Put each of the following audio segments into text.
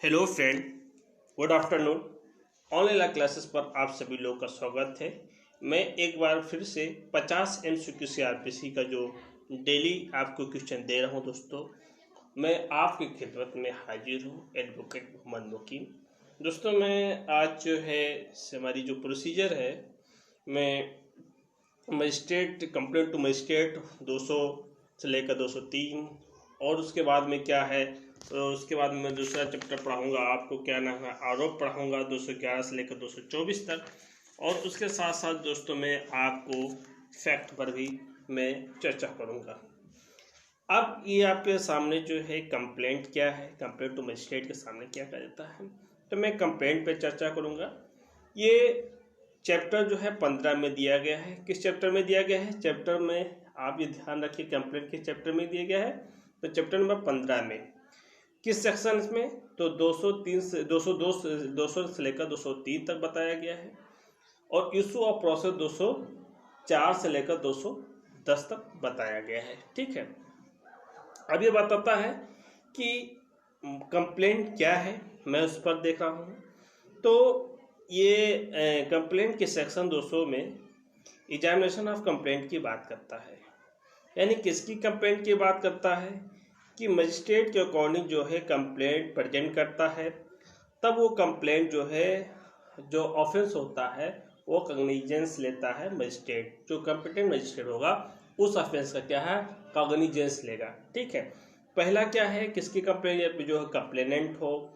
Hello friend, good afternoon. Online classes पर आप सभी लोगों का स्वागत है। मैं एक बार फिर से 50 MCQ CRPC का जो डेली आपको क्वेश्चन दे रहा हूं दोस्तों। मैं आपकी खिदमत में हाजिर हूं, एडवोकेट मोहम्मद मुकीम। दोस्तों, मैं आज जो है हमारी जो प्रोसीजर है, मैं मजिस्ट्रेट कंप्लेंट टू मजिस्ट्रेट 200 से लेकर 203, और उसके बाद में क्या है, तो उसके बाद मैं दूसरा चैप्टर पढ़ाऊंगा आपको, क्या नाम है, आरोप पढ़ाऊंगा 211 से लेकर 224 तक। और उसके साथ साथ दोस्तों मैं आपको फैक्ट पर भी मैं चर्चा करूंगा। अब ये आपके सामने जो है कंप्लेंट क्या है, कंप्लेंट टू मजिस्ट्रेट के सामने क्या कर देता है, तो मैं कंप्लेंट पे चर्चा करूंगा। ये चैप्टर जो है 15 में दिया गया है। किस चैप्टर में दिया गया है? चैप्टर में आप ये ध्यान रखिए, कंप्लेंट किस चैप्टर में दिया गया है, तो चैप्टर नंबर 15 में। किस सेक्शन में? तो 203 से 200 से लेकर 203 तक बताया गया है। और इशू ऑफ प्रोसेस 204 से लेकर 210 तक बताया गया है। ठीक है, अब ये बताता है कि कंप्लेंट क्या है, मैं उस पर देख रहा हूँ। तो ये कंप्लेंट के सेक्शन 200 में एग्जामिनेशन ऑफ कंप्लेंट की बात करता है। यानी किसकी कंप्लेंट की बात करता है कि मजिस्ट्रेट के अकॉर्डिंग जो है कंप्लेंट प्रेजेंट करता है, तब वो कंप्लेंट जो है, जो ऑफेंस होता है, वो कॉग्निजेंस लेता है मजिस्ट्रेट। जो कंपिटेंट मजिस्ट्रेट होगा उस ऑफेंस का क्या है, कॉग्निजेंस लेगा। ठीक है, पहला क्या है, किसकी कंप्लेंट, जो है कंप्लेनेंट हो,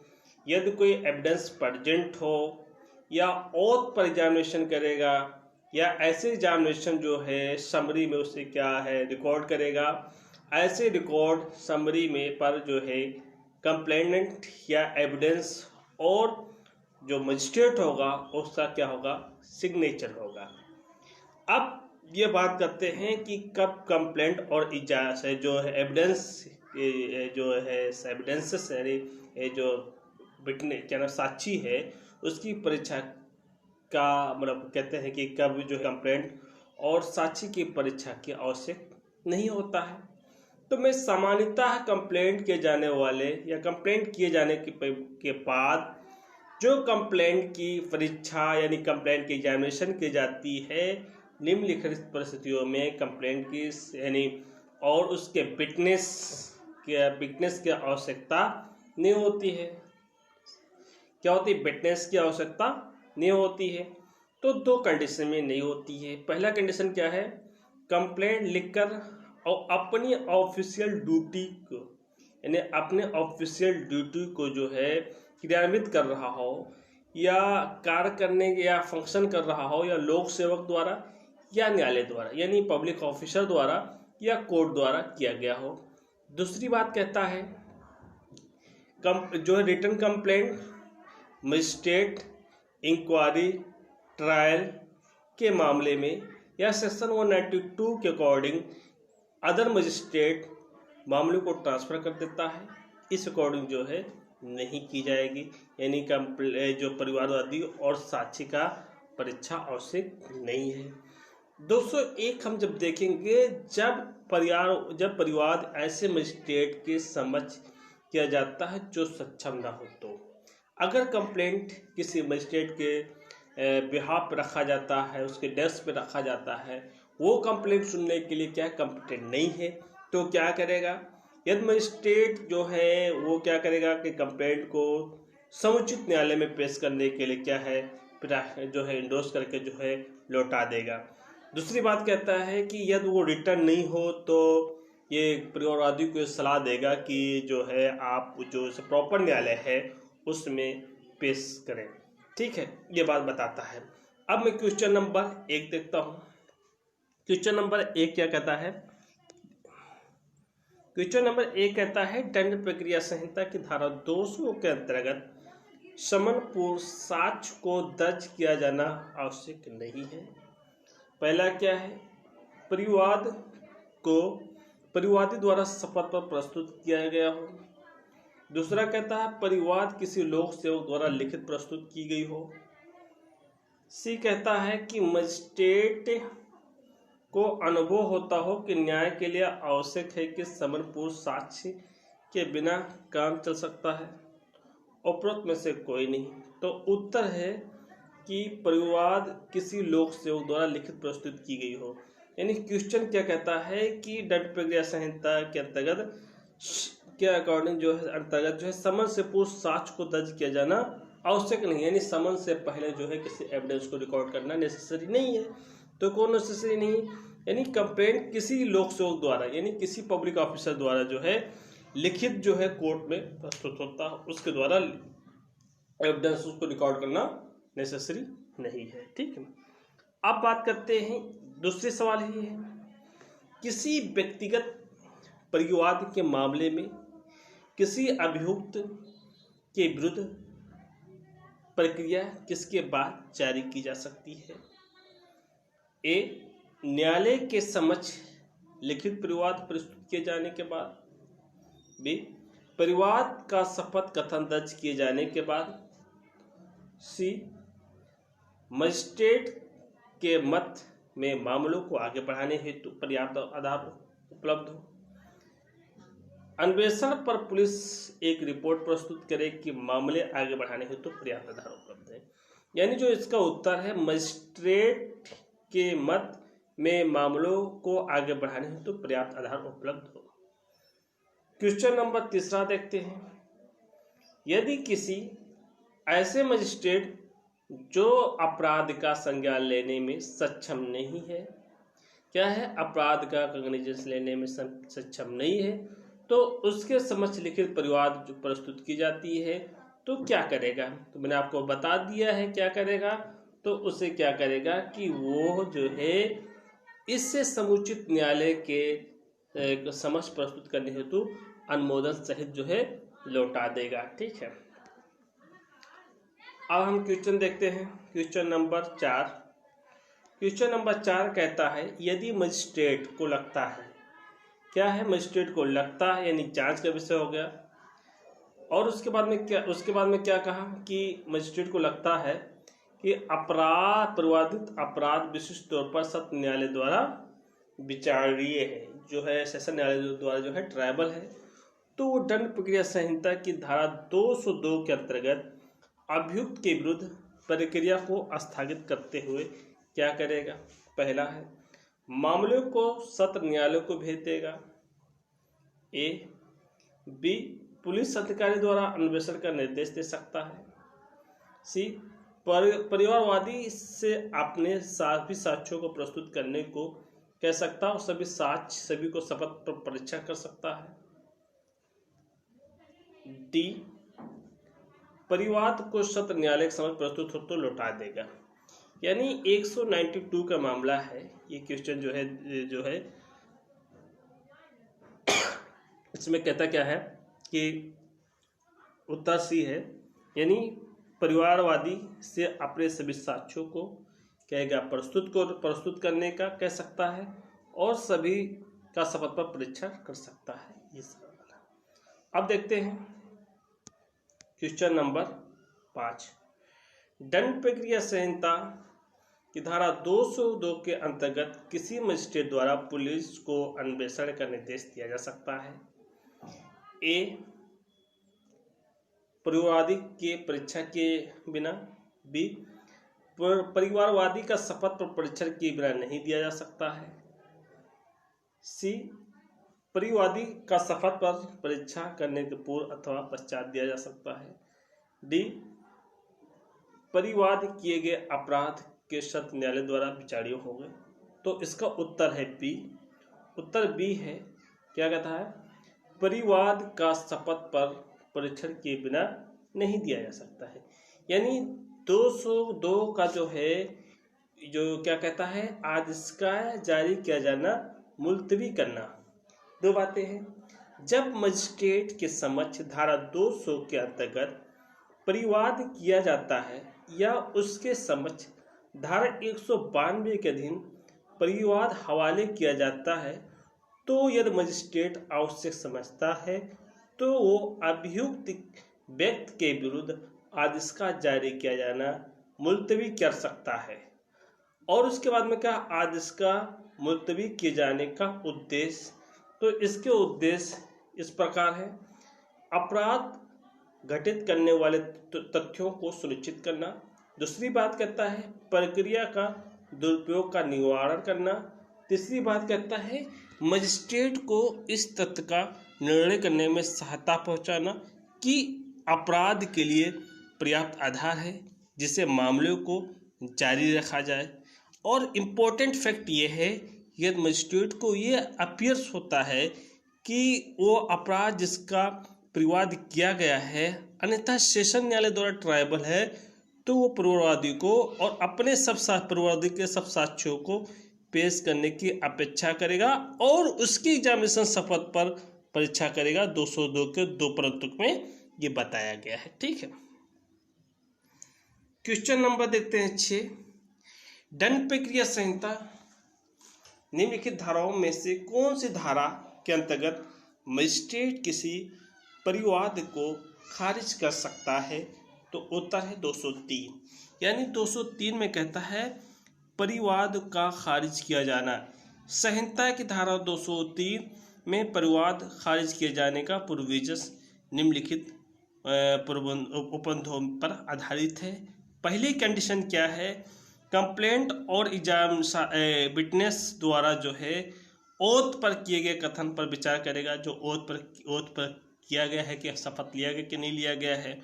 यदि कोई एविडेंस प्रेजेंट हो, या ओथ पर एग्जामिनेशन करेगा, या ऐसे एग्जामिनेशन जो है समरी में उससे क्या है रिकॉर्ड करेगा। ऐसे रिकॉर्ड समरी में पर जो है कंप्लेनेंट या एविडेंस और जो मजिस्ट्रेट होगा उसका क्या होगा, सिग्नेचर होगा। अब ये बात करते हैं कि कब कंप्लेंट और इजाजत जो है एविडेंस, जो है एविडेंसेस, यानी जो विटनेस क्या नाम साक्षी है, उसकी परीक्षा का मतलब कहते हैं कि कब जो कंप्लेंट और साक्षी की परीक्षा की आवश्यक नहीं होता है। तो मैं सामान्यतः कंप्लेंट किए जाने वाले या कंप्लेंट किए जाने के बाद जो कंप्लेंट की परीक्षा यानी कंप्लेंट की एग्जामिनेशन की जाती है, निम्नलिखित परिस्थितियों में कंप्लेंट की यानी और उसके विटनेस की आवश्यकता नहीं होती है। क्या होती है? विटनेस की आवश्यकता नहीं होती है। तो दो कंडीशन में नहीं होती है। पहला कंडीशन क्या है, कंप्लेंट लिखकर और अपनी ऑफिशियल ड्यूटी को, यानी अपने ऑफिशियल ड्यूटी को जो है क्रियान्वित कर रहा हो, या कार्य करने या फंक्शन कर रहा हो, या लोक सेवक द्वारा या न्यायालय द्वारा, यानी पब्लिक ऑफिसर द्वारा या कोर्ट द्वारा किया गया हो। दूसरी बात कहता है जो है written complaint magistrate inquiry trial के मामले में या सेक्शन 192 के अकॉर्डिंग अदर मजिस्ट्रेट मामले को ट्रांसफ़र कर देता है। इस अकॉर्डिंग जो है नहीं की जाएगी, यानी जो परिवारवादी और साक्षी का परीक्षा आवश्यक नहीं है। 201 हम जब देखेंगे, जब परिवार ऐसे मजिस्ट्रेट के समक्ष किया जाता है जो सक्षम ना हो। तो अगर कंप्लेंट किसी मजिस्ट्रेट के बिहाफ पर रखा जाता है, उसके डेस्क पे रखा जाता है, वो कंप्लेंट सुनने के लिए क्या कम्पिटेंट नहीं है, तो क्या करेगा, यदि मजिस्ट्रेट जो है वो क्या करेगा कि कंप्लेंट को समुचित न्यायालय में पेश करने के लिए क्या है, जो है इंडोर्स करके जो है लौटा देगा। दूसरी बात कहता है कि यदि वो रिटर्न नहीं हो तो ये परिवारवादी को सलाह देगा कि जो है आप जो प्रॉपर न्यायालय है उसमें पेश करें। ठीक है, ये बात बताता है। अब मैं क्वेश्चन नंबर 1 देखता हूँ। क्वेश्चन नंबर 1 क्या कहता है? क्वेश्चन नंबर 1 कहता है दंड प्रक्रिया संहिता की धारा 200 के अंतर्गत समन पूर्व साक्ष्य को दर्ज किया जाना आवश्यक नहीं है। पहला क्या है, परिवाद को परिवादी द्वारा शपथ पर प्रस्तुत किया गया हो। दूसरा कहता है परिवाद किसी लोक सेवक द्वारा लिखित प्रस्तुत की गई हो। सी कहता है कि मजिस्ट्रेट को अनुभव होता हो कि न्याय के लिए आवश्यक है कि समन पूर्व साक्ष्य के बिना काम चल सकता है। उपरोक्त में से कोई नहीं। तो उत्तर है कि परिवाद किसी लोक सेवक द्वारा लिखित प्रस्तुत की गई हो। यानी क्वेश्चन क्या कहता है कि दंड प्रक्रिया संहिता के अंतर्गत के अकॉर्डिंग जो है अंतर्गत जो है समन से पूर्व साक्ष्य को दर्ज किया जाना आवश्यक नहीं, यानी समन से पहले जो है किसी एविडेंस को रिकॉर्ड करना नेसेसरी नहीं है। तो कौन नेसेसरी नहीं है, यानी कंप्लेंट किसी लोक सेवक द्वारा यानी किसी पब्लिक ऑफिसर द्वारा जो है लिखित जो है कोर्ट में प्रस्तुत होता है, उसके द्वारा एविडेंस उसको रिकॉर्ड करना नेसेसरी नहीं है। ठीक है, अब बात करते हैं दूसरे सवाल ही है, किसी व्यक्तिगत परिवाद के मामले में किसी अभियुक्त के विरुद्ध प्रक्रिया किसके बाद जारी की जा सकती है। ए, न्यायालय के समक्ष लिखित परिवाद प्रस्तुत किए जाने के बाद। बी, परिवाद का शपथ कथन दर्ज किए जाने के बाद। सी, मजिस्ट्रेट के मत में मामलों को आगे बढ़ाने हेतु पर्याप्त आधार उपलब्ध हो। अन्वेषण पर पुलिस एक रिपोर्ट प्रस्तुत करे कि मामले आगे बढ़ाने हेतु पर्याप्त आधार उपलब्ध है। यानी जो इसका उत्तर है मजिस्ट्रेट के मत में मामलों को आगे बढ़ाने हेतु पर्याप्त आधार उपलब्ध हो। क्वेश्चन नंबर तीसरा देखते हैं, यदि किसी ऐसे मजिस्ट्रेट जो अपराध का संज्ञान लेने में सक्षम नहीं है, क्या है, अपराध का कॉग्निजेंस लेने में सक्षम नहीं है, तो उसके समक्ष लिखित परिवाद जो प्रस्तुत की जाती है तो क्या करेगा। तो मैंने आपको बता दिया है क्या करेगा। तो उसे क्या करेगा कि वो जो है इससे समुचित न्यायालय के समक्ष प्रस्तुत करने हेतु अनुमोदन सहित जो है लौटा देगा। ठीक है, अब हम क्वेश्चन देखते हैं। Question number 4। क्वेश्चन नंबर 4 कहता है, यदि मजिस्ट्रेट को लगता है, क्या है, मजिस्ट्रेट को लगता है यानी जांच का विषय हो गया। और उसके बाद में क्या कहा कि मजिस्ट्रेट को लगता है कि परिवादित अपराध विशिष्ट तौर पर सत्र न्यायालय द्वारा विचारणीय है, जो है सेशन न्यायालय द्वारा जो है ट्रायबल है, तो वो दंड प्रक्रिया संहिता की धारा 202 के अंतर्गत अभियुक्त के विरुद्ध प्रक्रिया को स्थगित करते हुए क्या करेगा। पहला है, मामले को सत्र न्यायालय को भेज देगा। ए, बी, पुलिस अधिकारी द्वारा अन्वेषण का निर्देश दे सकता है। सी, परिवारवादी से अपने सभी साक्ष्यों को प्रस्तुत करने को कह सकता है और सभी को शपथ पर परीक्षा कर सकता है। डी, परिवाद को सत्र न्यायालय के समक्ष प्रस्तुत हो तो लौटा देगा। यानी 192 का मामला है ये क्वेश्चन जो है इसमें कहता क्या है कि उत्तर सी है, यानी परिवारवादी से अपने सभी साक्ष्यों को कहेगा प्रस्तुत करने का कह सकता है और सभी का शपथ पर परीक्षा कर सकता है। ये सवाल अब देखते हैं क्वेश्चन नंबर 5। दंड प्रक्रिया संहिता की धारा 202 के अंतर्गत किसी मजिस्ट्रेट द्वारा पुलिस को अन्वेषण का निर्देश दिया जा सकता है। ए, परिवारवादी के परीक्षा के बिना। बी, परिवारवादी का शपथ पर परीक्षण के बिना नहीं दिया जा सकता है। सी, परिवादी का शपथ पर परीक्षा करने के पूर्व अथवा पश्चात दिया जा सकता है। डी, परिवाद किए गए अपराध के सत्र न्यायालय द्वारा विचारणीय होंगे। तो इसका उत्तर है बी। उत्तर बी है, क्या कहता है, परिवाद का शपथ पर परीक्षण के बिना नहीं दिया जा सकता है। यानी 202 का जो है जो क्या कहता है, आदेश का जारी किया जाना मुलतवी करना। दो बातें हैं, जब मजिस्ट्रेट के समक्ष धारा 200 के अंतर्गत परिवाद किया जाता है या उसके समक्ष धारा 192 के अधीन परिवाद हवाले किया जाता है, तो यदि मजिस्ट्रेट आवश्यक समझता है तो वो अभियुक्त व्यक्ति के विरुद्ध आदेश का जारी किया जाना मुलतवी कर सकता है। और उसके बाद में क्या, आदेश का मुलतवी किए जाने का उद्देश्य, तो इसके उद्देश्य इस प्रकार है, अपराध घटित करने वाले तथ्यों को सुनिश्चित करना। दूसरी बात कहता है प्रक्रिया का दुरुपयोग का निवारण करना। तीसरी बात कहता है मजिस्ट्रेट को इस तथ्य का निर्णय करने में सहायता पहुंचाना कि अपराध के लिए पर्याप्त आधार है जिससे मामले को जारी रखा जाए। और इम्पोर्टेंट फैक्ट ये है यदि मजिस्ट्रेट को ये अपीयर्स होता है कि वो अपराध जिसका प्रतिवाद किया गया है अन्यथा सेशन न्यायालय द्वारा ट्रायबल है तो वो पूर्ववादी को और अपने पूर्ववादी के सब साक्ष्यों को पेश करने की अपेक्षा करेगा और उसकी एग्जामिनेशन शपथ पर परीक्षा करेगा। 202 के 2 परंतुक में ये बताया गया है। ठीक है, क्वेश्चन नंबर देखते हैं 6। दंड प्रक्रिया संहिता निम्नलिखित धाराओं में से कौन सी धारा के अंतर्गत मजिस्ट्रेट किसी परिवाद को खारिज कर सकता है? तो उत्तर है 203। यानी 203 में कहता है परिवाद का खारिज किया जाना। संहिता की धारा 203 में परिवाद खारिज किए जाने का प्रोविजंस निम्नलिखित उपबंधों पर आधारित है। पहली कंडीशन क्या है? कंप्लेंट और एग्जाम विटनेस द्वारा जो है ओथ पर किए गए कथन पर विचार करेगा, जो ओथ पर किया गया है कि शपथ लिया गया कि नहीं लिया गया है।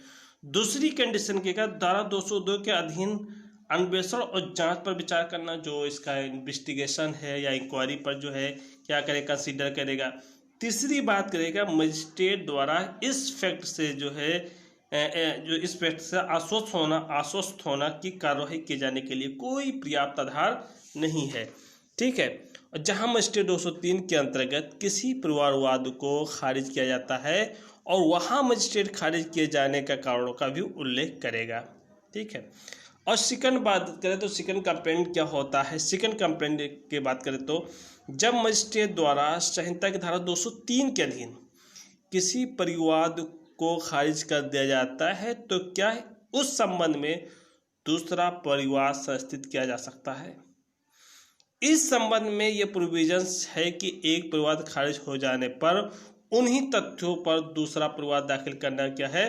दूसरी कंडीशन के का धारा 202 के अधीन अन्वेषण और जांच पर विचार करना, जो इसका इन्वेस्टिगेशन है या इंक्वायरी पर जो है क्या करेगा, कंसीडर करेगा। तीसरी बात करेगा मजिस्ट्रेट द्वारा इस फैक्ट से जो है इस फैक्ट से आश्वस्त होना कि कार्रवाई किए जाने के लिए कोई पर्याप्त आधार नहीं है। ठीक है, और जहां मजिस्ट्रेट 203 के अंतर्गत किसी परिवारवाद को खारिज किया जाता है और वहां मजिस्ट्रेट खारिज किए जाने का कारणों का भी उल्लेख करेगा। ठीक है, और सेकंड बात करें तो सेकंड कंप्लेंट क्या होता है? सेकंड कंप्लेंट की बात करें तो जब मजिस्ट्रेट द्वारा संहिता की धारा 203 के अधीन किसी परिवाद को खारिज कर दिया जाता है तो क्या उस संबंध में दूसरा परिवाद संस्थित किया जा सकता है? इस संबंध में यह प्रोविजंस है कि एक परिवाद खारिज हो जाने पर उन्हीं तथ्यों पर दूसरा परिवाद दाखिल करना क्या है,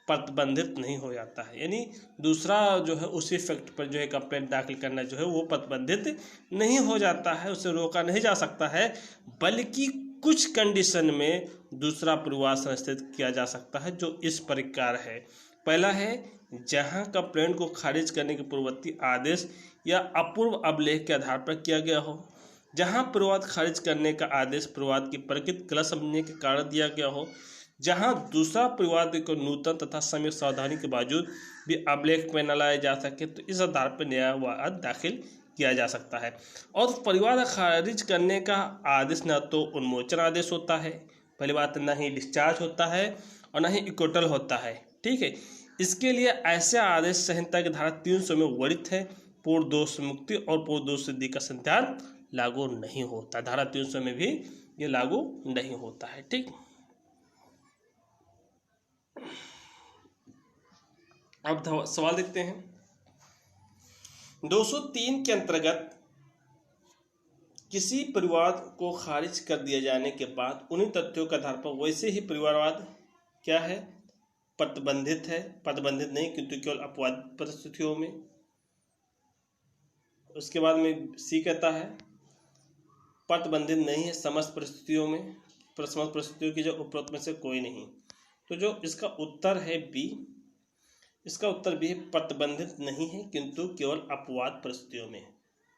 प्रतिबंधित नहीं हो जाता है। यानी दूसरा जो है उसी फैक्ट पर जो है कंप्लेंट दाखिल करना जो है वो प्रतिबंधित नहीं हो जाता है, उसे रोका नहीं जा सकता है, बल्कि कुछ कंडीशन में दूसरा परिवाद संस्थित किया जा सकता है, जो इस प्रकार है। पहला है जहां कंप्लेंट को खारिज करने के पूर्ववर्ती आदेश या अपूर्व अभिलेख के आधार पर किया गया हो, जहां परिवाद खारिज करने का आदेश परिवाद की प्रकृति गलत समझने के कारण दिया गया हो, जहां दूसरा परिवाद को नूतन तथा समय सावधानी के बावजूद भी अभिलेख में न लाया जा सके तो इस आधार पर नया वाद दाखिल किया जा सकता है। और परिवाद खारिज करने का आदेश न तो उन्मोचन आदेश होता है, पहली बात, न ही डिस्चार्ज होता है और न ही इक्वटल होता है। ठीक है, इसके लिए ऐसे आदेश संहिता की धारा 300 में वर्णित है। पूर्ण दोष मुक्ति और पूर्ण दोष सिद्धि का सिद्धांत लागू नहीं होता, धारा 300 में भी ये लागू नहीं होता है। ठीक, अब सवाल देखते हैं। 203 के अंतर्गत किसी परिवाद को खारिज कर दिए जाने के बाद उन्हीं तथ्यों के आधार पर वैसे ही परिवारवाद क्या है, प्रतिबंधित है, प्रतिबंधित नहीं किंतु केवल अपवाद परिस्थितियों में। उसके बाद में सी कहता है प्रतिबंधित नहीं है समस्त परिस्थितियों में, समस्त परिस्थितियों की जो उपरोक्त में से कोई नहीं। तो जो इसका उत्तर है बी, इसका उत्तर भी प्रतिबंधित नहीं है किंतु केवल अपवाद परिस्थितियों में।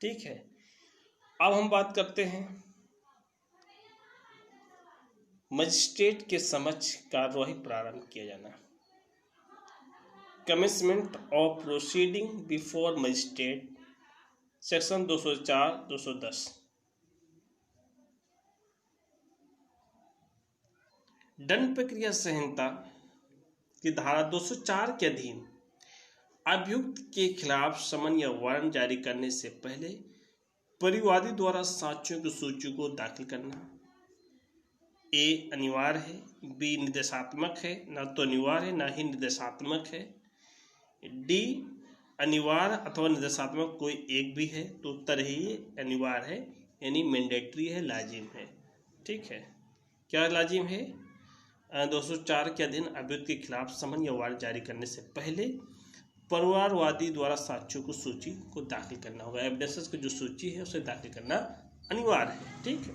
ठीक है, अब हम बात करते हैं मजिस्ट्रेट के समक्ष कार्यवाही प्रारंभ किया जाना। Commencement of proceeding before magistrate, section 204-210। दंड प्रक्रिया संहिता की धारा 204 के अधीन अभियुक्त के खिलाफ समन या वारंट जारी करने से पहले परिवादी द्वारा साक्ष्यों की सूची को दाखिल करना ए अनिवार्य है, बी निर्देशात्मक है, ना तो अनिवार्य है ना ही निर्देशात्मक है, डी अनिवार्य अथवा निर्देशात्मक कोई एक भी है। तो उत्तर ही अनिवार्य है, यानी मैंडेटरी है, लाजिम है। ठीक है, क्या लाजिम है? 204 के अधीन अभियुक्त के खिलाफ समन या वारंट जारी करने से पहले परिवारवादी द्वारा साक्ष्यों को सूची को दाखिल करना होगा। एविडेंसेस की जो सूची है उसे दाखिल करना अनिवार्य है। ठीक है,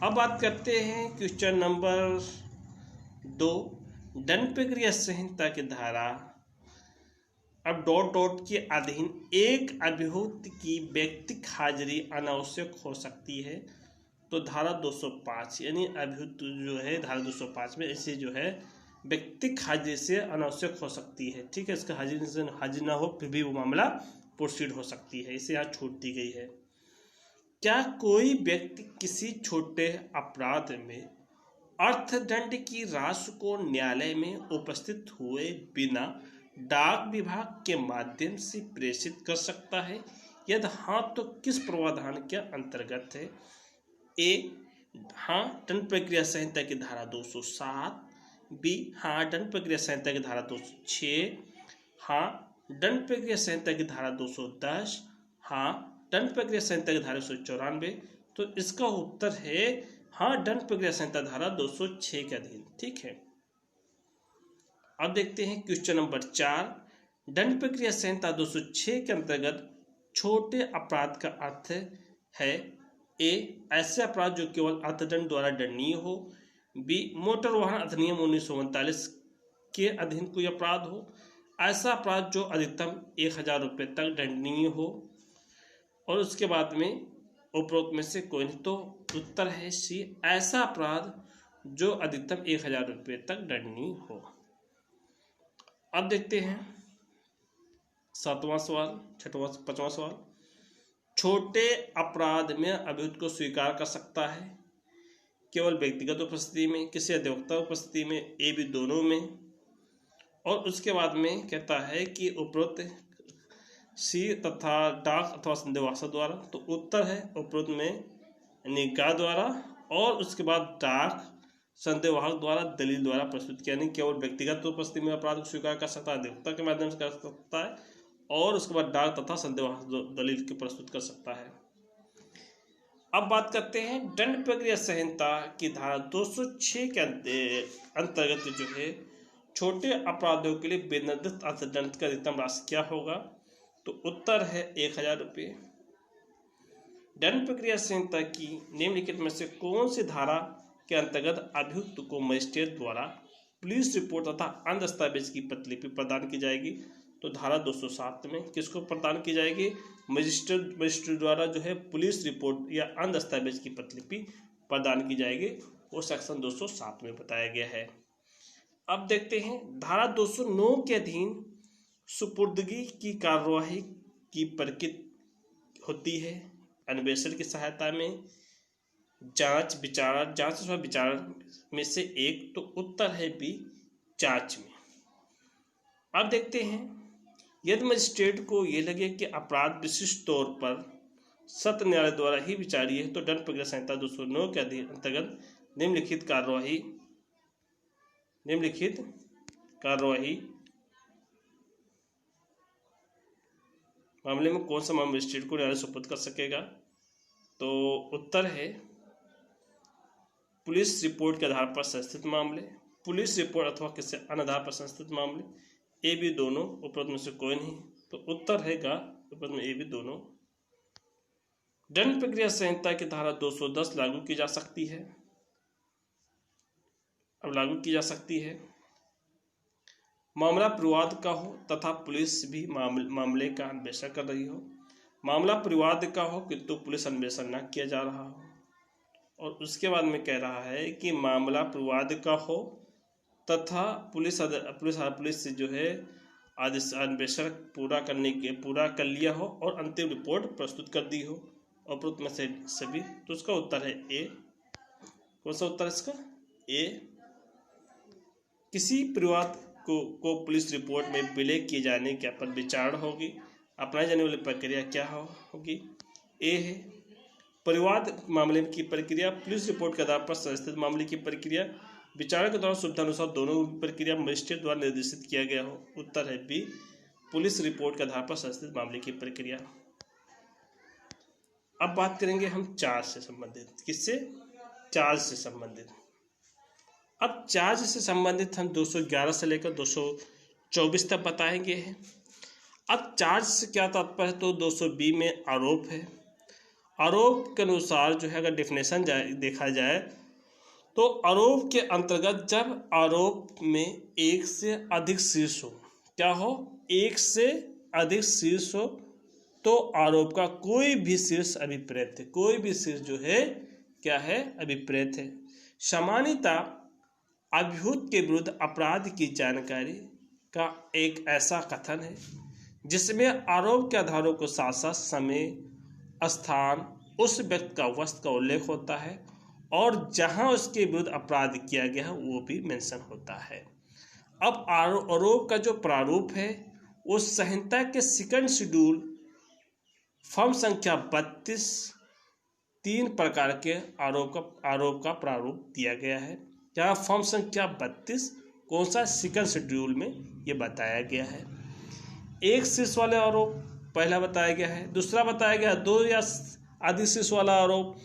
अब बात करते हैं क्वेश्चन नंबर 2, दंड प्रक्रिया संहिता की धारा अब डॉट डॉट के अधीन एक अभियुक्त की व्यक्तिगत हाजिरी अनावश्यक हो सकती है। तो धारा 205 यानी अभियुक्त जो है धारा 205 में ऐसे जो है व्यक्तिगत हाजिरी से अनावश्यक हो सकती है। ठीक है, इसका हाजिर ना हो फिर भी वो मामला प्रोसीड हो सकती है, इसे यहाँ छूट दी गई है। क्या कोई व्यक्ति किसी छोटे अपराध में अर्थदंड की राशि को न्यायालय में उपस्थित हुए बिना डाक विभाग के माध्यम से प्रेषित कर सकता है? यदि हाँ तो किस प्रावधान के अंतर्गत है? ए हाँ, दंड प्रक्रिया संहिता की धारा 207, बी हाँ, दंड प्रक्रिया संहिता की धारा 206, हाँ, दंड प्रक्रिया संहिता की धारा 210, हाँ, दंड प्रक्रिया संहिता की धारा 194। तो इसका उत्तर है हाँ, दंड प्रक्रिया संहिता धारा 206 के अधीन। ठीक है, अब देखते हैं क्वेश्चन नंबर 4, दंड प्रक्रिया संहिता 206 के अंतर्गत छोटे अपराध का अर्थ है ए ऐसे अपराध जो केवल अर्थदंड द्वारा दंडनीय हो, बी मोटर वाहन अधिनियम 1939 के अधीन कोई अपराध हो, ऐसा अपराध जो अधिकतम 1000 रुपये तक दंडनीय हो, और उसके बाद में उपरोक्त में से कोई नहीं। तो उत्तर है सी ऐसा अपराध जो अधिकतम 1000 रुपये तक दंडनीय हो। अब देखते हैं 7वां सवाल, 5वां सवाल, छोटे अपराध में अभियुक्त को स्वीकार कर सकता है केवल व्यक्तिगत उपस्थिति में, किसी अधिवक्ता उपस्थिति में, ए बी दोनों में, और उसके बाद में कहता है कि उपरोक्त सी तथा डाक अथवा संदेहवासक द्वारा। तो उत्तर है उपरोक्त में निकाह द्वारा, और उसके बाद डाक संदेहवाहक द्वारा दलील द्वारा प्रस्तुत किया। यानी केवल व्यक्तिगत उपस्थिति में अपराध को स्वीकार कर सकता है, अधिवक्ता के माध्यम से कर सकता है, और उसके बाद डाक तथा संदेहवाहक दलील के प्रस्तुत कर सकता है। अब बात करते हैं दंड प्रक्रिया संहिता की धारा 206 के अंतर्गत जो है छोटे अपराधों के लिए विनिर्दिष्ट अर्थदंड का अधिकतम राशि क्या होगा? तो उत्तर है 1000 रुपये। दंड प्रक्रिया संहिता की निम्नलिखित में से कौन सी धारा के अंतर्गत अभियुक्त को मजिस्ट्रेट द्वारा पुलिस रिपोर्ट तथा अन्य दस्तावेज की प्रतिलिपि प्रदान की जाएगी? तो धारा 207 में किसको प्रदान की जाएगी? मजिस्ट्रेट द्वारा जो है पुलिस रिपोर्ट या अन्य दस्तावेज की प्रतिलिपि प्रदान की जाएगी, वो सेक्शन 207 में बताया गया है। अब देखते हैं धारा 209 के अधीन सुपुर्दगी की कार्यवाही की प्रकृति होती है अन्वेषण की सहायता में, जांच अथवा विचारण में से एक। तो उत्तर है बी जांच में। अब देखते हैं यदि मजिस्ट्रेट को ये लगे कि अपराध विशिष्ट तौर पर सत्र न्यायालय द्वारा ही विचार्य है, तो दंड प्रक्रिया संहिता 209 के अंतर्गत निम्नलिखित कार्यवाही मामले में कौन सा मामला मजिस्ट्रेट को न्यायालय सुपुर्द कर सकेगा? तो उत्तर है पुलिस रिपोर्ट के आधार पर संस्थित मामले, पुलिस रिपोर्ट अथवा किसी अन्य आधार पर संस्थित मामले, ए बी दोनों, उपरोक्त में से कोई नहीं। तो उत्तर है गा उपरोक्त में ए बी दोनों। दंड प्रक्रिया संहिता की धारा 210 लागू की जा सकती है। अब लागू की जा सकती है मामला विवाद का हो तथा पुलिस भी मामले का अन्वेषण कर रही हो, मामला विवाद का हो किंतु पुलिस अन्वेषण न किया जा रहा हो, और उसके बाद में कह रहा है कि मामला विवाद का हो तथा पुलिस से जो है अन्वेषण पूरा कर लिया हो और अंतिम रिपोर्ट प्रस्तुत कर दी हो, और उपरोक्त में से सभी। तो उसका उत्तर है ए। कौन सा उत्तर है इसका? ए। किसी विवाद को पुलिस रिपोर्ट में विलय किए जाने के पर विचारणा होगी, अपनाई जाने वाली प्रक्रिया क्या होगी? ए है परिवाद मामले की प्रक्रिया, पुलिस रिपोर्ट के आधार पर संस्थित मामले की प्रक्रिया, विचारणा के दौरान सुविधानुसार दोनों प्रक्रिया मजिस्ट्रेट द्वारा निर्देशित किया गया हो। उत्तर है बी पुलिस रिपोर्ट के आधार पर संस्थित मामले की प्रक्रिया। अब बात करेंगे हम चार्ज से संबंधित। किससे? चार्ज से संबंधित। अब चार्ज से संबंधित हम 211 से लेकर 224 तक बताएंगे। अब चार्ज से क्या तात्पर्य है, तो 220 में आरोप है। आरोप के अनुसार जो है अगर डेफिनेशन देखा जाए तो आरोप के अंतर्गत जब आरोप में एक से अधिक शीर्ष हो, क्या हो, एक से अधिक शीर्ष हो, तो आरोप का कोई भी शीर्ष अभिप्रेत है, कोई भी शीर्ष जो है क्या है, अभिप्रेत है। सामान्यतः अभियुक्त के विरुद्ध अपराध की जानकारी का एक ऐसा कथन है जिसमें आरोप के आधारों को साथ साथ समय, स्थान, उस व्यक्ति का वस्त्र का उल्लेख होता है और जहां उसके विरुद्ध अपराध किया गया है वो भी मेंशन होता है। अब आरोप का जो प्रारूप है वो संहिता के सेकंड शेड्यूल फॉर्म संख्या 32 तीन प्रकार के आरोप का प्रारूप दिया गया है। क्या फॉर्म संख्या 32 कौन सा, सेकंड शेड्यूल में ये बताया गया है। एक शीर्ष वाले आरोप पहला बताया गया है, दूसरा बताया गया 2 या अधिक शीर्ष वाला आरोप,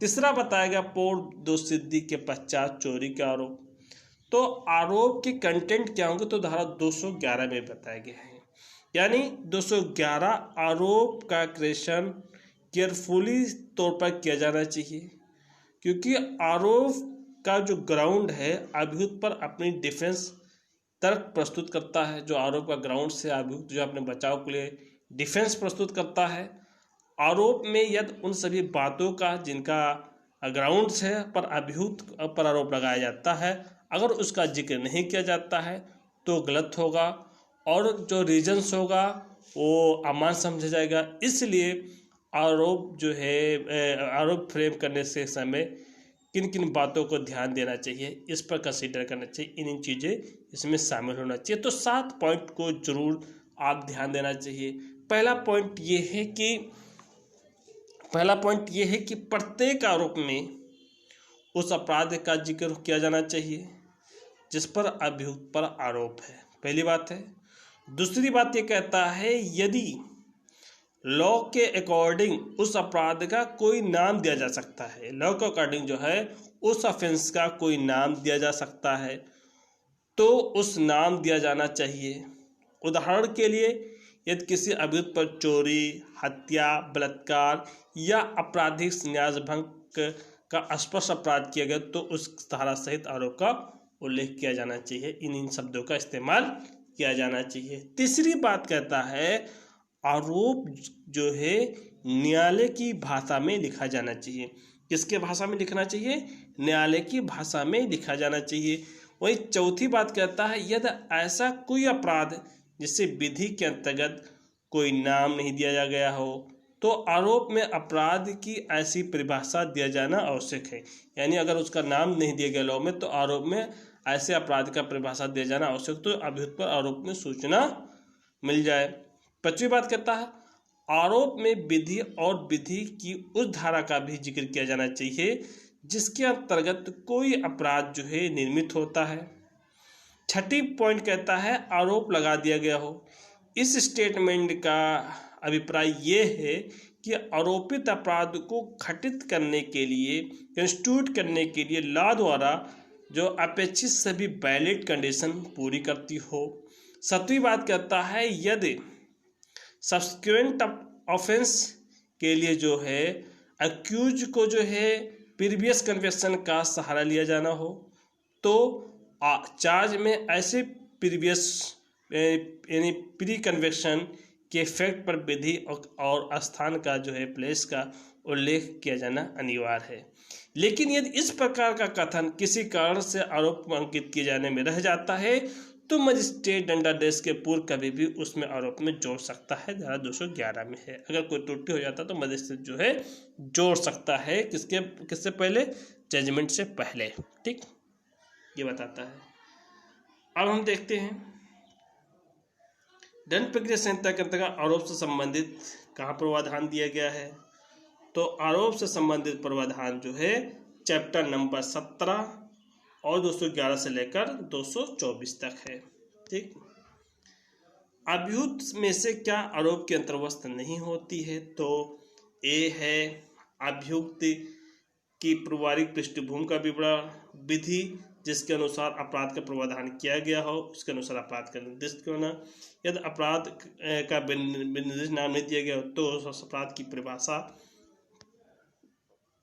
तीसरा बताया गया पूर्ण दोषसिद्धि के पश्चात चोरी का आरोप। तो आरोप के कंटेंट क्या होंगे, तो धारा 211 में बताया गया है। यानी 211 आरोप का क्रिएशन केयरफुली तौर पर किया जाना चाहिए, क्योंकि आरोप का जो ग्राउंड है अभियुक्त पर अपनी डिफेंस तर्क प्रस्तुत करता है। जो आरोप का ग्राउंड से अभियुक्त जो अपने बचाव के लिए डिफेंस प्रस्तुत करता है। आरोप में यदि उन सभी बातों का जिनका ग्राउंड है पर अभियुक्त पर आरोप लगाया जाता है, अगर उसका जिक्र नहीं किया जाता है तो गलत होगा और जो रीजंस होगा वो अमान्य समझा जाएगा। इसलिए आरोप जो है आरोप फ्रेम करने से समय किन किन बातों को ध्यान देना चाहिए, इस पर कंसीडर करना चाहिए, इन चीज़ें इसमें शामिल होना चाहिए। तो 7 पॉइंट को जरूर आप ध्यान देना चाहिए। पहला पॉइंट ये है कि प्रत्येक आरोप में उस अपराध का जिक्र किया जाना चाहिए जिस पर अभियुक्त पर आरोप है, पहली बात है। दूसरी बात ये कहता है यदि लॉ के अकॉर्डिंग उस अपराध का कोई नाम दिया जा सकता है, लॉ के अकॉर्डिंग जो है उस ऑफेंस का कोई नाम दिया जा सकता है तो उस नाम दिया जाना चाहिए। उदाहरण के लिए यदि किसी अभियुक्त पर चोरी, हत्या, बलात्कार या आपराधिक न्याय भंग का स्पष्ट अपराध किया गया तो उस धारा सहित आरोप का उल्लेख किया जाना चाहिए, इन शब्दों का इस्तेमाल किया जाना चाहिए। तीसरी बात कहता है आरोप जो है न्यायालय की भाषा में लिखा जाना चाहिए। किसके भाषा में लिखना चाहिए, न्यायालय की भाषा में लिखा जाना चाहिए। वही चौथी बात कहता है यदि ऐसा कोई अपराध जिससे विधि के अंतर्गत कोई नाम नहीं दिया गया हो तो आरोप में अपराध की ऐसी परिभाषा दिया जाना आवश्यक है। यानी अगर उसका नाम नहीं दिया गया लॉ में तो आरोप में ऐसे अपराध का परिभाषा दिया जाना आवश्यक, तो अभियुक्त पर आरोप में सूचना मिल जाए। पांचवी बात कहता है आरोप में विधि और विधि की उस धारा का भी जिक्र किया जाना चाहिए जिसके अंतर्गत कोई अपराध जो है निर्मित होता है। छठी पॉइंट कहता है आरोप लगा दिया गया हो। इस स्टेटमेंट का अभिप्राय ये है कि आरोपित अपराध को घटित करने के लिए, कंस्टिट्यूट करने के लिए लॉ द्वारा जो अपेक्षित सभी वैलिड कंडीशन पूरी करती हो। सातवीं बात कहता है यदि सब्सिक्वेंट ऑफेंस के लिए जो है अक्यूज को जो है प्रीवियस कन्विक्शन का सहारा लिया जाना हो तो चार्ज में ऐसे प्रीवियस यानी प्री कन्विक्शन के इफेक्ट पर विधि और स्थान का जो है प्लेस का उल्लेख किया जाना अनिवार्य है। लेकिन यदि इस प्रकार का कथन किसी कारण से आरोप अंकित किए जाने में रह जाता है तो मजिस्ट्रेट दंडादेश के पूर्व कभी भी उसमें आरोप में जोड़ सकता है, धारा 211 में है। अगर कोई त्रुटि हो जाता तो मजिस्ट्रेट जो है जोड़ सकता है, किससे पहले, जजमेंट से पहले। ठीक, ये बताता है। अब हम देखते हैं दंड प्रक्रिया संहिता के अंतर्गत आरोप से संबंधित कहाँ प्रावधान दिया गया है। तो आरोप से संबंधित प्रावधान जो है चैप्टर नंबर 17 और 211 से लेकर 224 तक है। ठीक, अभियुक्त में से क्या आरोप के अंतर्गत नहीं होती है, तो ए है अभियुक्त की पारिवारिक पृष्ठभूमि का विवरण, विधि जिसके अनुसार अपराध का प्रावधान किया गया हो उसके अनुसार अपराध का निर्दिष्ट करना। यदि अपराध का निर्दिष्ट नाम नहीं दिया गया हो तो उस अपराध की परिभाषा,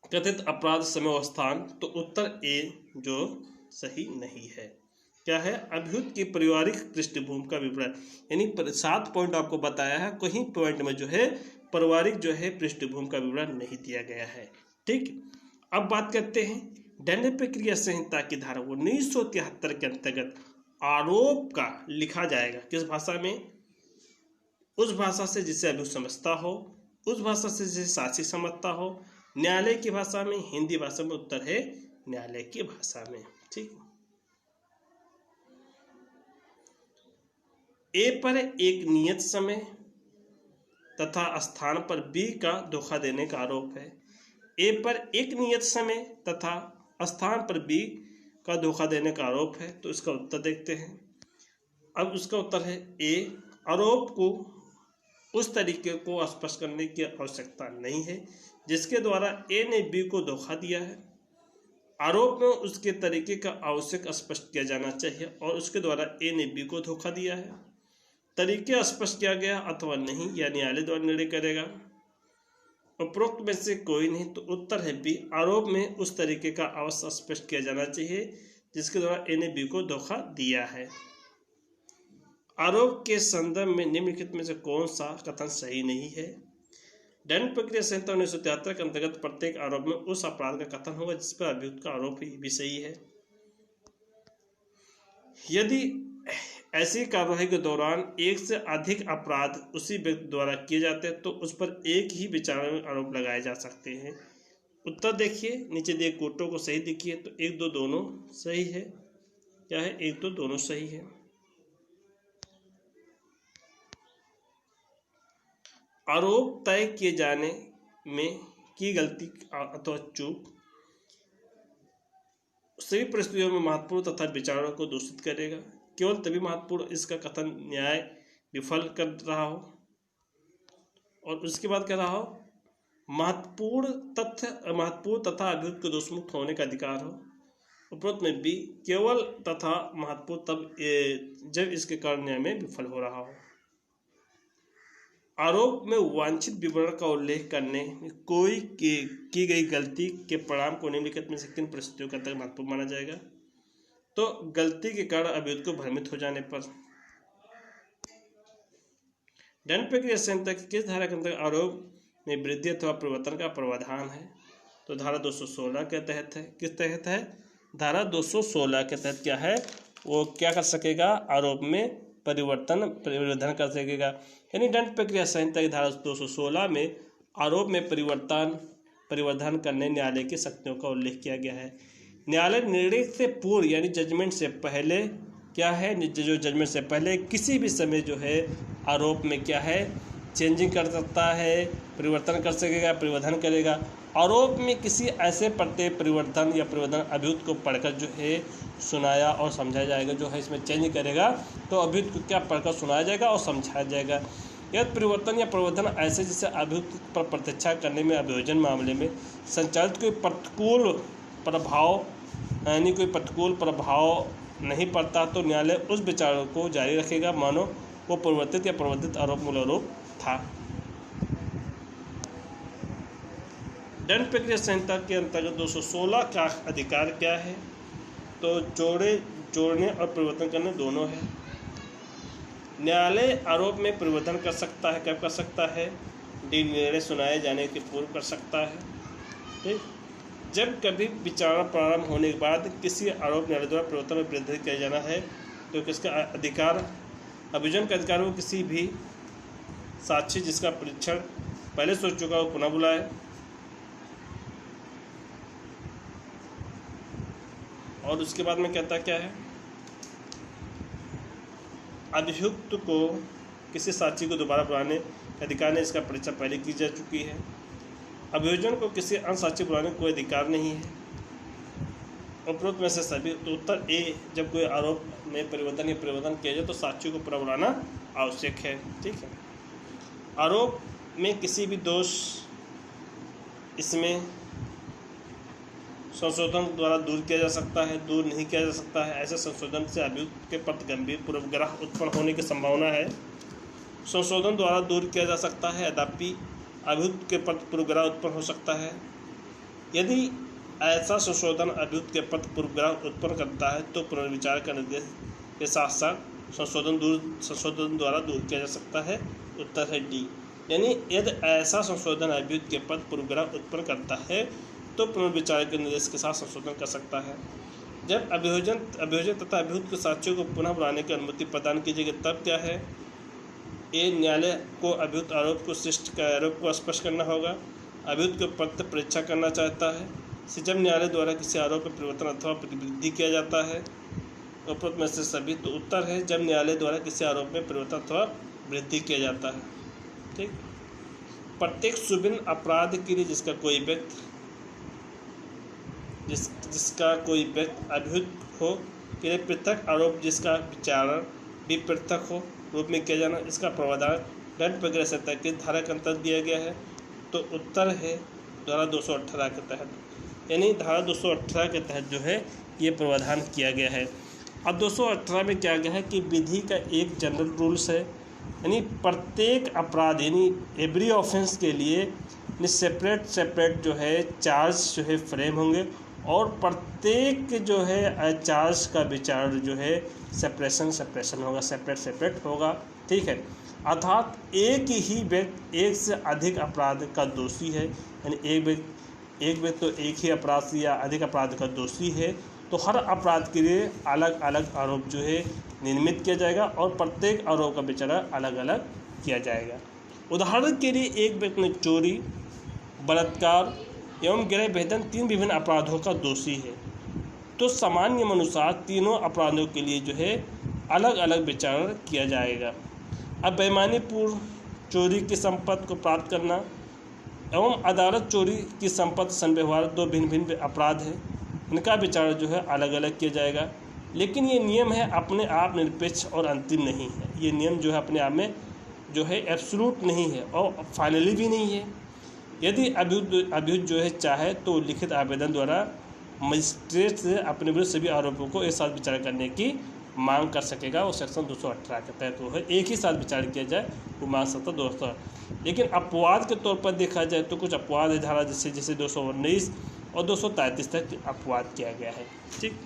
कथित अपराध, समय और स्थान। तो उत्तर ए जो सही नहीं है। क्या है? अभियुक्त की पारिवारिक पृष्ठभूमि का विवरण, यानी 7 पॉइंट आपको बताया है, कहीं पॉइंट में जो है पारिवारिक जो है पृष्ठभूमि का विवरण नहीं दिया गया है। ठीक, अब बात करते हैं दंड प्रक्रिया संहिता की धारा 1973 के अंतर्गत आरोप का लिखा जाएगा किस भाषा में? उस भाषा से जिसे अभियुक्त समझता हो, उस भाषा से जिसे साक्षी समझता हो, न्यायालय की भाषा में, हिंदी भाषा में। उत्तर है न्यायालय की भाषा में। ठीक, ए पर एक नियत समय तथा स्थान पर बी का धोखा देने का आरोप है। ए पर एक नियत समय तथा स्थान पर बी का धोखा देने का आरोप है। तो इसका उत्तर देखते हैं। अब उसका उत्तर है ए, आरोप को उस तरीके को स्पष्ट करने की आवश्यकता नहीं है जिसके द्वारा ए ने बी को धोखा दिया है। आरोप में उसके तरीके का आवश्यक स्पष्ट किया जाना चाहिए और उसके द्वारा ए ने बी को धोखा दिया है। तरीके स्पष्ट किया गया अथवा नहीं या न्यायालय द्वारा निर्णय करेगा। उपरोक्त में से कोई नहीं। तो उत्तर है बी, आरोप में उस तरीके का अवश्य स्पष्ट किया जाना चाहिए जिसके द्वारा ए ने बी को धोखा दिया है। आरोप के संदर्भ में निम्नलिखित में से कौन सा कथन सही नहीं है? दंड प्रक्रिया संहिता 1973 के अंतर्गत प्रत्येक आरोप में उस अपराध का कथन होगा जिस पर अभियुक्त का आरोप भी सही है। यदि ऐसी कार्यवाही के दौरान एक से अधिक अपराध उसी व्यक्ति द्वारा किए जाते हैं तो उस पर एक ही विचारणा में आरोप लगाए जा सकते हैं। उत्तर देखिए, नीचे दिए कोटों को सही देखिए तो 1, 2 दोनों सही है। क्या है? 1, 2 दोनों सही है। आरोप तय किए जाने में की गलती अथवा चूक सभी परिस्थितियों में महत्वपूर्ण तथा विचारों को दूषित करेगा। केवल तभी महत्वपूर्ण इसका कथन न्याय विफल कर रहा हो। और उसके बाद कह रहा हो महत्वपूर्ण तथा अभियुक्त को दोषमुक्त होने का अधिकार हो। उपरोक्त में भी केवल तथा महत्वपूर्ण तब जब इसके कारण न्याय में विफल हो रहा हो। आरोप में वांछित विवरण का उल्लेख करने में कोई की गई गलती के परिणाम को निम्नलिखित में से किन परिस्थितियों का तक महत्वपूर्ण माना जाएगा? तो गलती के कारण अभियुक्त को भ्रमित हो जाने पर। दंड प्रक्रिया संहिता की किस धारा के अंतर्गत आरोप में वृद्धि अथवा परिवर्तन का प्रावधान है? तो धारा 216 के तहत है। किस तहत है? धारा 216 के तहत क्या है? वो क्या कर सकेगा? आरोप में परिवर्तन कर सकेगा। यानी दंड प्रक्रिया संहिता की धारा 216 में आरोप में परिवर्तन करने न्यायालय की शक्तियों का उल्लेख किया गया है। न्यायालय निर्णय से पूर्व यानी जजमेंट से पहले क्या है? जो जजमेंट से पहले किसी भी समय जो है आरोप में क्या है? चेंजिंग कर सकता है, परिवर्तन कर सकेगा, परिवर्तन करेगा। आरोप में किसी ऐसे प्रत्येक परिवर्तन या परिवर्तन अभियुक्त को पढ़कर जो है सुनाया और समझाया जाएगा। जो है इसमें चेंज करेगा तो अभियुक्त को क्या पढ़कर सुनाया जाएगा और समझाया जाएगा। यदि परिवर्तन या परिवर्तन ऐसे जिसे अभियुक्त पर प्रतीक्षा करने में अभियोजन मामले में संचालित कोई प्रतिकूल प्रभाव नहीं पड़ता तो न्यायालय उस विचार को जारी रखेगा मानो वो परिवर्तित या परिवर्तित आरोप मूल आरोप था। दंड प्रक्रिया संहिता के अंतर्गत 216 का अधिकार क्या है? तो जोड़ने और परिवर्तन करने दोनों है। न्यायालय आरोप में परिवर्तन कर सकता है। कब कर सकता है? निर्णय सुनाए जाने के पूर्व कर सकता है। ठीक, जब कभी विचारणा प्रारंभ होने के बाद किसी आरोप न्यायालय द्वारा परिवर्तन में वृद्धि किया जाना है तो किसका अधिकार? अभियोजन का अधिकार हो किसी भी साक्षी जिसका परीक्षण पहले सोच चुका हो पुनः बुलाए। और उसके बाद में कहता क्या है? अभियुक्त को किसी साक्षी को दोबारा बुलाने का अधिकार नहीं, इसका परीक्षा पहले की जा चुकी है। अभियोजन को किसी अन्य साक्षी बुलाने का कोई अधिकार नहीं है। उपरोक्त में से सभी। तो उत्तर ए, जब कोई आरोप में परिवर्तन या परिवर्तन किया जाए तो साक्षी को पुनः बुलाना आवश्यक है। ठीक है। आरोप में किसी भी दोष इसमें संशोधन द्वारा दूर किया जा सकता है, दूर नहीं किया जा सकता है। ऐसे संशोधन से अभियुक्त के प्रति गंभीर पूर्वाग्रह उत्पन्न होने की संभावना है। संशोधन द्वारा दूर किया जा सकता है, यद्यपि अभियुक्त के प्रति पूर्वाग्रह उत्पन्न हो सकता है। यदि ऐसा संशोधन अभियुक्त के प्रति पूर्वाग्रह उत्पन्न करता है तो पुनर्विचार का निर्देश के साथ साथ संशोधन द्वारा दूर किया जा सकता है। उत्तर है डी। यानी यदि ऐसा संशोधन अभियुक्त के प्रति पूर्वाग्रह उत्पन्न करता है तो पुनर्विचार के निर्देश के साथ संशोधन कर सकता है। जब अभियोजन तथा अभियुक्त के साक्ष्यों को पुनः बुलाने की अनुमति प्रदान की जाएगी तब क्या है? ए, न्यायालय को अभियुक्त आरोप को स्पष्ट करना होगा। अभियुक्त के प्रति परीक्षा करना चाहता है। जब न्यायालय द्वारा किसी आरोप में परिवर्तन अथवा प्रतिवृद्धि किया जाता है। उपरोक्त में से सभी तो उत्तर है जब न्यायालय द्वारा किसी आरोप में परिवर्तन अथवा वृद्धि किया जाता है। ठीक। प्रत्येक सुभिन्न अपराध के लिए जिसका कोई व्यक्ति अभियुक्त हो के लिए पृथक आरोप जिसका विचारण भी पृथक हो रूप में किया जाना, इसका प्रावधान दंड प्रक्रिया संहिता की धारा के अंतर्गत दिया गया है। तो उत्तर है धारा 218 के तहत, यानी धारा 218 के तहत जो है ये प्रावधान किया गया है। अब 218 में क्या गया है कि विधि का एक जनरल रूल्स है, यानी प्रत्येक अपराध यानी एवरी ऑफेंस के लिए सेपरेट जो है चार्ज जो है फ्रेम होंगे और प्रत्येक जो है चार्ज का विचार जो है सेपरेशन होगा, सेपरेट होगा। ठीक है। अर्थात एक ही व्यक्ति एक से अधिक अपराध का दोषी है, यानी एक व्यक्ति तो एक ही अपराध या अधिक अपराध का दोषी है तो हर अपराध के लिए अलग अलग आरोप जो है निर्मित किया जाएगा और प्रत्येक आरोप का विचार अलग अलग किया जाएगा। उदाहरण के लिए एक व्यक्ति ने चोरी, बलात्कार एवं गृह भेदन 3 विभिन्न अपराधों का दोषी है तो समान नियम अनुसार तीनों अपराधों के लिए जो है अलग अलग विचार किया जाएगा। अब बेईमानीपूर्ण चोरी की संपत्ति को प्राप्त करना एवं अदालत चोरी की संपत्ति संव्यवहार 2 भिन्न अपराध हैं, इनका विचार जो है अलग अलग किया जाएगा। लेकिन ये नियम है अपने आप निरपेक्ष और अंतिम नहीं है। ये नियम जो है अपने आप में जो है एब्सोल्यूट नहीं है और फाइनली भी नहीं है। यदि अभियुक्त जो है चाहे तो लिखित आवेदन द्वारा मजिस्ट्रेट से अपने विरुद्ध सभी आरोपों को एक साथ विचार करने की मांग कर सकेगा। वो सेक्शन 218 के तहत वो है एक ही साथ विचार किया जाए वो मांग सकता है 218। लेकिन अपवाद के तौर पर देखा जाए तो कुछ अपवाद है धारा जैसे 219 और 233 तक अपवाद किया गया है। ठीक।